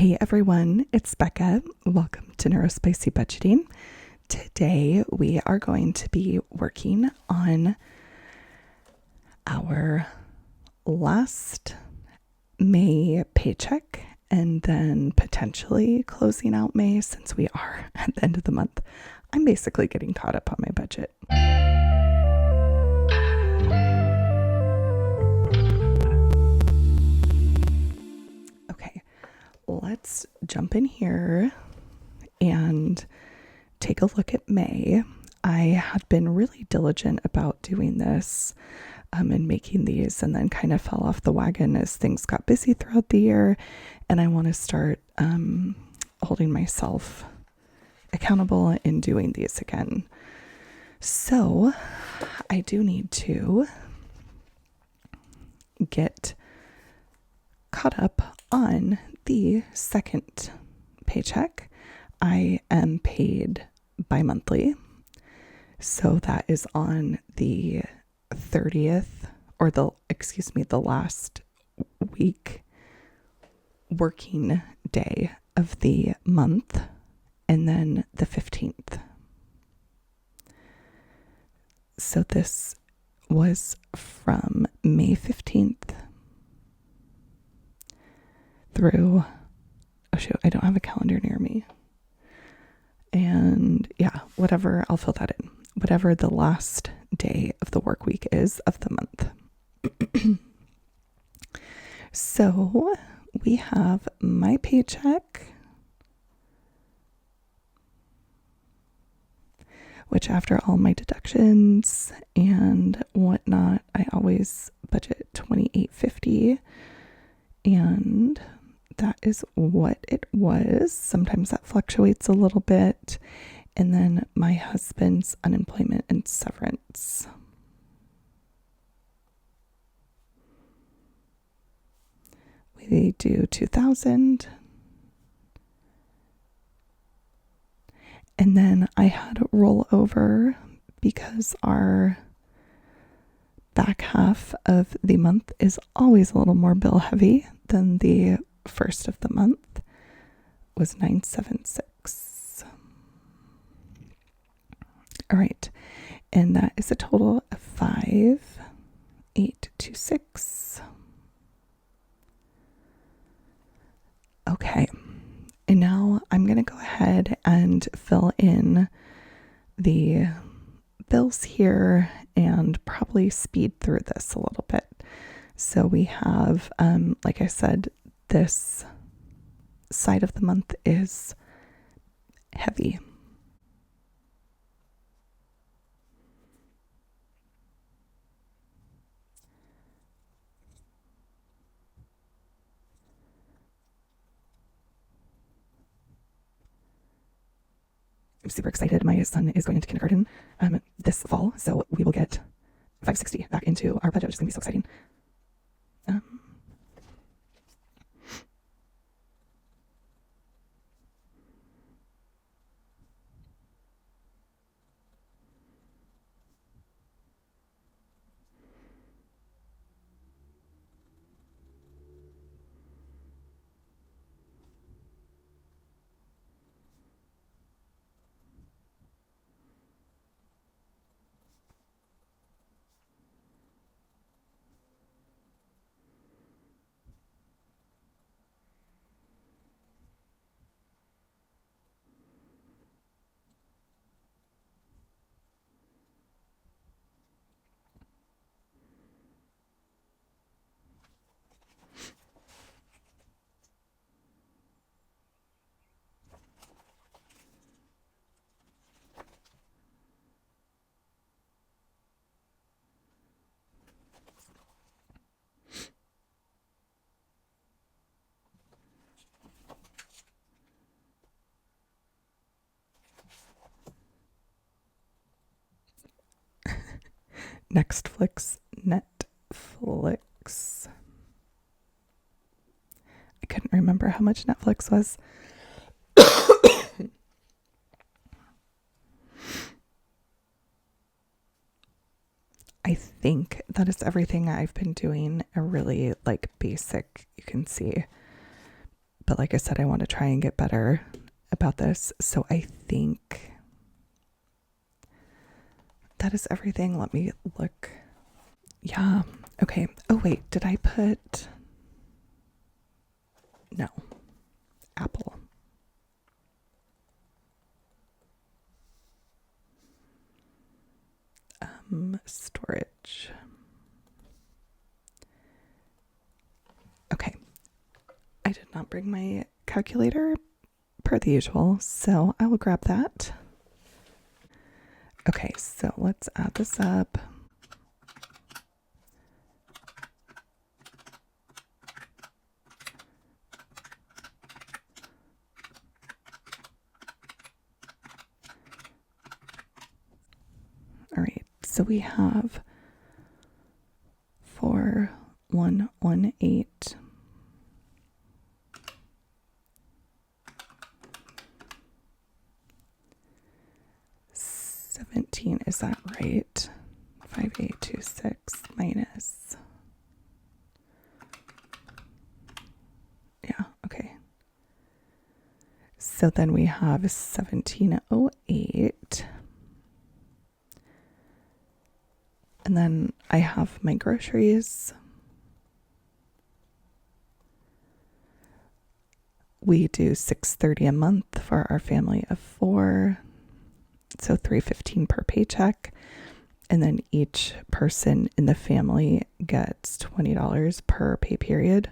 Hey everyone, it's Becca. Welcome to Neurospicy Budgeting. Today we are going to be working on our last May paycheck and then potentially closing out May since we are at the end of the month. I'm basically getting caught up on my budget. Okay, let's jump in here and take a look at May. I had been really diligent about doing this and making these, and then kind of fell off the wagon as things got busy throughout the year. And I want to start holding myself accountable in doing these again. So I do need to get caught up on the second paycheck. I am paid bi-monthly, so that is on the 30th, or the last week working day of the month, and then the 15th. So this was from May 15th through, oh shoot, I don't have a calendar near me. And yeah, whatever, I'll fill that in. Whatever the last day of the work week is of the month. So we have my paycheck, which after all my deductions and whatnot, I always budget $28.50, and that is what it was. Sometimes that fluctuates a little bit. And then my husband's unemployment and severance. We do $2,000. And then I had a rollover because our back half of the month is always a little more bill heavy than the first of the month, was $976. All right, and that is a total of $5,826. Okay, and now I'm going to go ahead and fill in the bills here and probably speed through this a little bit. So we have, like I said, this side of the month is heavy. I'm super excited. My son is going into kindergarten this fall, so we will get $560 back into our budget, which is going to be so exciting. Netflix. I couldn't remember how much Netflix was. I think that is everything I've been doing. A really basic, you can see, But like I said, I want to try and get better about this. So I think that is everything. Let me look. Yeah. Okay. Oh, wait. Did I put... No. Apple. Storage. Okay. I did not bring my calculator per the usual, so I will grab that. Okay, so let's add this up. All right, so we have 4118. 17, is that right? 5826 minus. Yeah, okay. So then we have 1708. And then I have my groceries. We do $630 a month for our family of 4. So $315 per paycheck. And then each person in the family gets $20 per pay period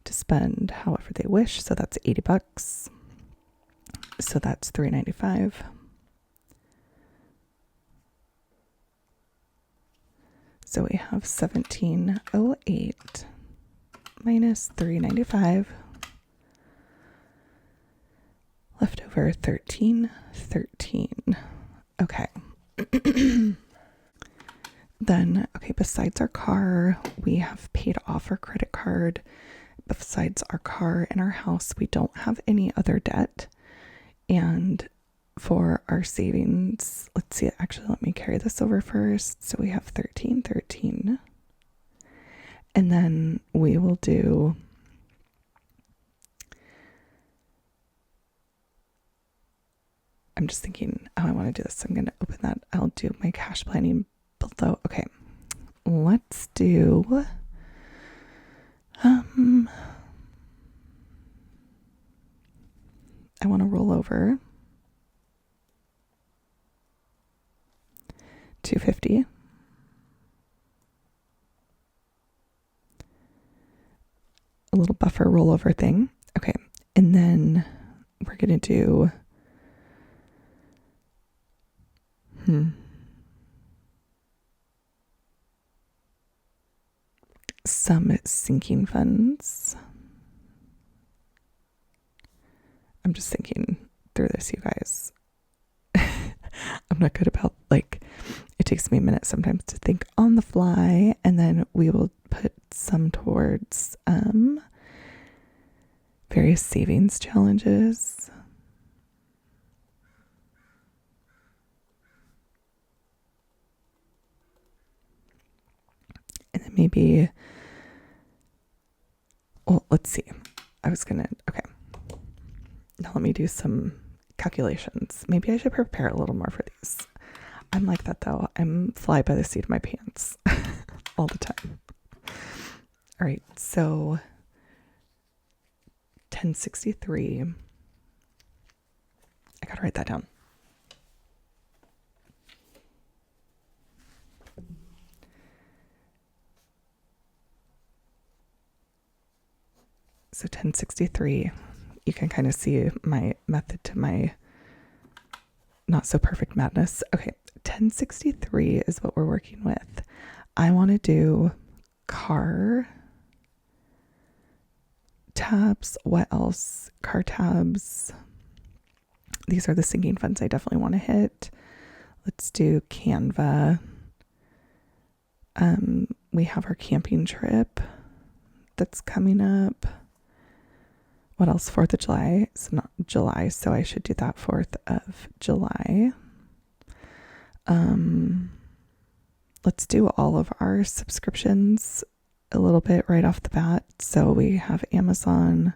to spend however they wish. So that's $80. So that's $395. So we have 1708 minus $395. Left over 1313. Okay. Then, okay, besides our car, we have paid off our credit card. Besides our car and our house, we don't have any other debt. And for our savings, let's see, actually, let me carry this over first. So we have 1313. And then we will do... I'm just thinking how I want to do this. So I'm going to open that. I'll do my cash planning below. Okay. Let's do I want to roll over 250. A little buffer rollover thing. Okay. And then we're going to do some sinking funds. I'm just thinking through this, you guys. I'm not good about, like, it takes me a minute sometimes to think on the fly, and then we will put some towards various savings challenges. And then maybe, well, let's see. Okay. Now let me do some calculations. Maybe I should prepare a little more for these. I'm like that though. I'm fly by the seat of my pants all the time. All right. So 1063. I got to write that down. So 1063, you can kind of see my method to my not so perfect madness. Okay, 1063 is what we're working with. I want to do car tabs. What else? Car tabs. These are the sinking funds I definitely want to hit. Let's do Canva. We have our camping trip that's coming up. What else? 4th of July. It's not July, so I should do that 4th of July. Let's do all of our subscriptions a little bit right off the bat. So we have Amazon,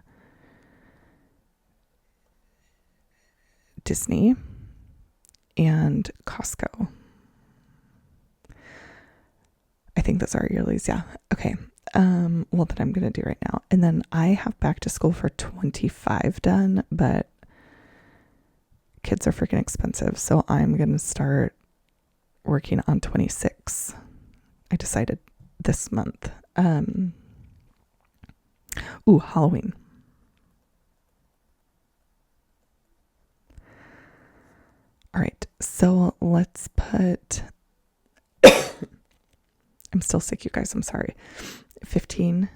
Disney and Costco. I think those are yearlies. Yeah. Okay. Well, that I'm going to do right now. And then I have back to school for 25 done, but kids are freaking expensive. So I'm going to start working on 26. I decided this month. Halloween. All right. So let's put, I'm still sick, you guys. I'm sorry. 15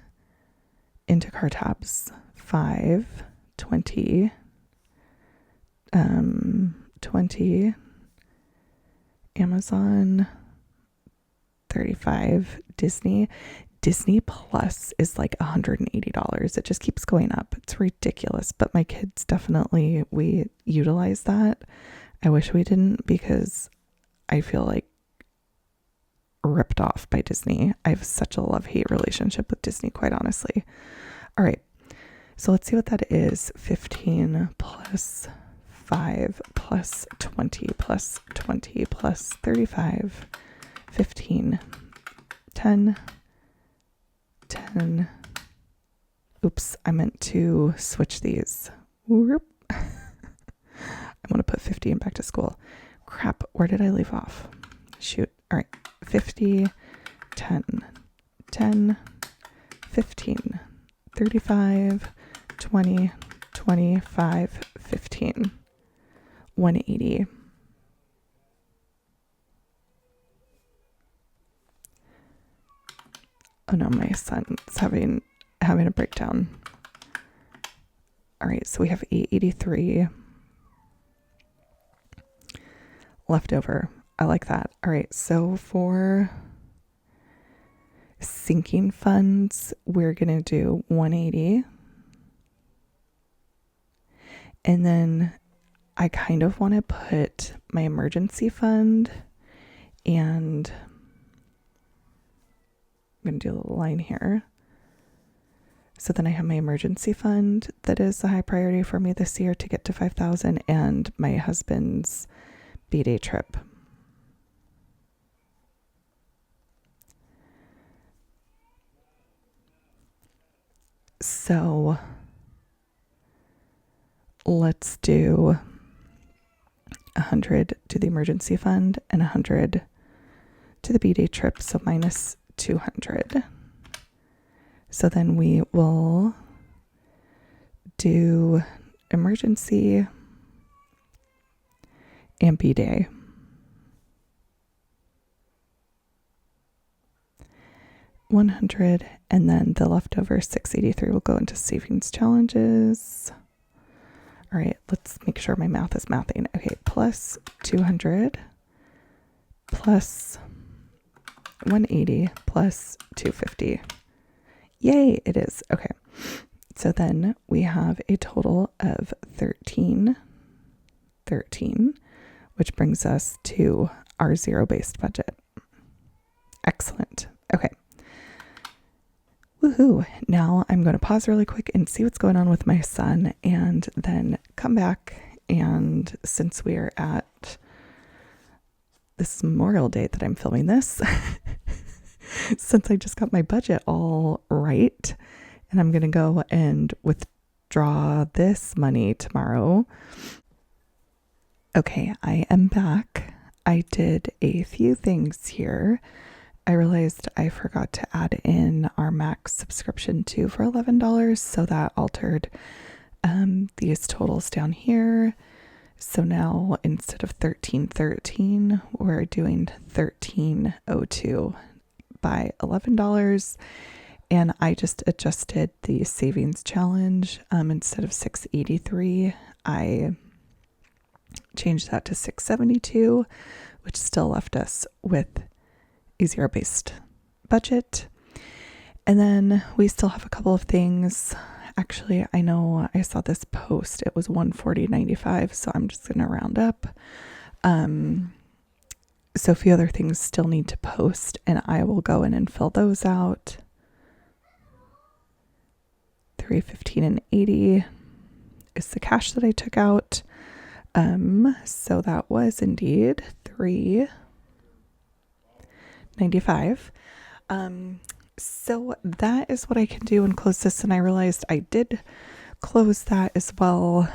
into car tabs, 5, 20, 20, Amazon, 35, Disney Plus is like $180. It just keeps going up. It's ridiculous, but my kids definitely, we utilize that. I wish we didn't, because I feel like ripped off by Disney. I have such a love-hate relationship with Disney, quite honestly. All right. So let's see what that is. 15 plus 5 plus 20 plus 20 plus 35, 15, 10, 10. Oops, I meant to switch these. Whoop. I want to put 50 in back to school. Crap, where did I leave off? Shoot. All right. 50, 10, 10, 15, 35, 20, 25, 15, 180. Oh no, my son's having a breakdown. All right, so we have 883 left over. I like that. All right, so for sinking funds, we're going to do 180. And then I kind of want to put my emergency fund, and I'm going to do a little line here. So then I have my emergency fund that is a high priority for me this year to get to 5,000, and my husband's B-Day trip. So let's do 100 to the emergency fund and 100 to the B-Day trip. So minus 200. So then we will do emergency and B-Day. 100, and then the leftover 683 will go into savings challenges. All right, let's make sure my math is mathing. Okay, plus 200 plus 180 plus 250. Yay, it is. Okay, so then we have a total of 13, which brings us to our zero-based budget. Excellent. Okay. Woohoo. Now I'm going to pause really quick and see what's going on with my son, and then come back. And since we're at this Memorial Day that I'm filming this, since I just got my budget all right, and I'm going to go and withdraw this money tomorrow. Okay, I am back. I did a few things here. I realized I forgot to add in our max subscription too for $11, so that altered these totals down here. So now instead of $13.13, we're doing $13.02 by $11. And I just adjusted the savings challenge. Instead of $683, I changed that to $672, which still left us with a zero-based budget. And then we still have a couple of things. Actually, I know I saw this post. It was $140.95, so I'm just going to round up. So a few other things still need to post, and I will go in and fill those out. $315.80 is the cash that I took out. So that was indeed $3.95. So that is what I can do and close this. And I realized I did close that as well.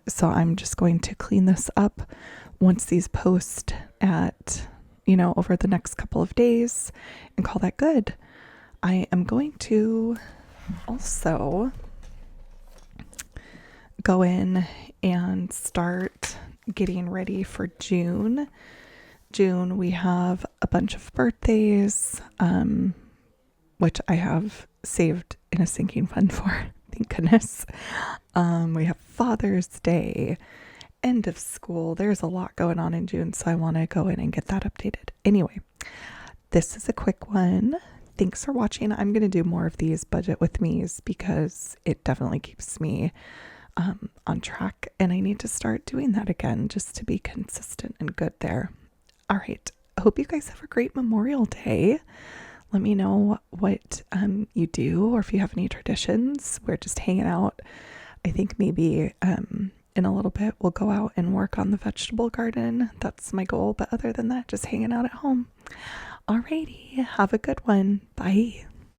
So I'm just going to clean this up once these post at, over the next couple of days and call that good. I am going to also go in and start getting ready for June. June, we have a bunch of birthdays, which I have saved in a sinking fund for, thank goodness. We have Father's Day, end of school. There's a lot going on in June, so I want to go in and get that updated. Anyway, this is a quick one. Thanks for watching. I'm going to do more of these budget with me's because it definitely keeps me on track, and I need to start doing that again just to be consistent and good there. All right. I hope you guys have a great Memorial Day. Let me know what you do, or if you have any traditions. We're just hanging out. I think maybe in a little bit we'll go out and work on the vegetable garden. That's my goal. But other than that, just hanging out at home. Alrighty. Have a good one. Bye.